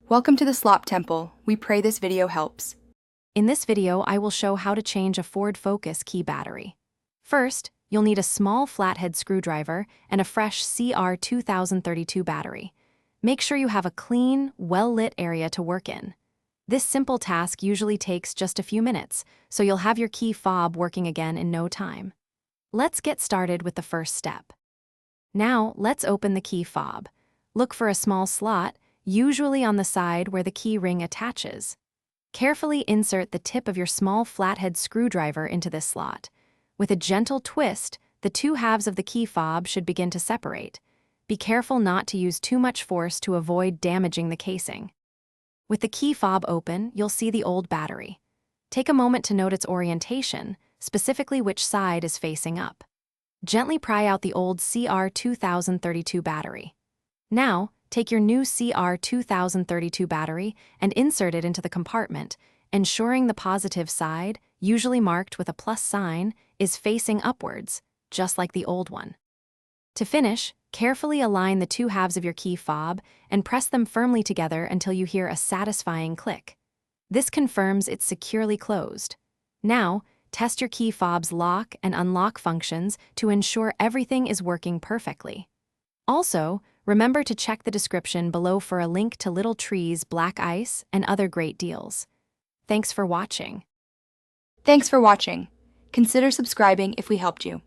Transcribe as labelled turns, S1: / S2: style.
S1: Welcome to the Slop Temple. We pray this video helps.
S2: In this video, I will show how to change a Ford Focus key battery. First, you'll need a small flathead screwdriver and a fresh CR2032 battery. Make sure you have a clean, well-lit area to work in. This simple task usually takes just a few minutes, so you'll have your key fob working again in no time. Let's get started with the first step. Now, let's open the key fob. Look for a small slot, usually on the side where the key ring attaches. Carefully insert the tip of your small flathead screwdriver into this slot. With a gentle twist, the two halves of the key fob should begin to separate. Be careful not to use too much force to avoid damaging the casing. With the key fob open, you'll see the old battery. Take a moment to note its orientation, specifically which side is facing up. Gently pry out the old CR2032 battery. Now, take your new CR2032 battery and insert it into the compartment, ensuring the positive side, usually marked with a plus sign, is facing upwards, just like the old one. To finish, carefully align the two halves of your key fob and press them firmly together until you hear a satisfying click. This confirms it's securely closed. Now, test your key fob's lock and unlock functions to ensure everything is working perfectly. Also, remember to check the description below for a link to Little Tree's black ice and other great deals. Thanks for watching.
S1: Thanks for watching. Consider subscribing if we helped you.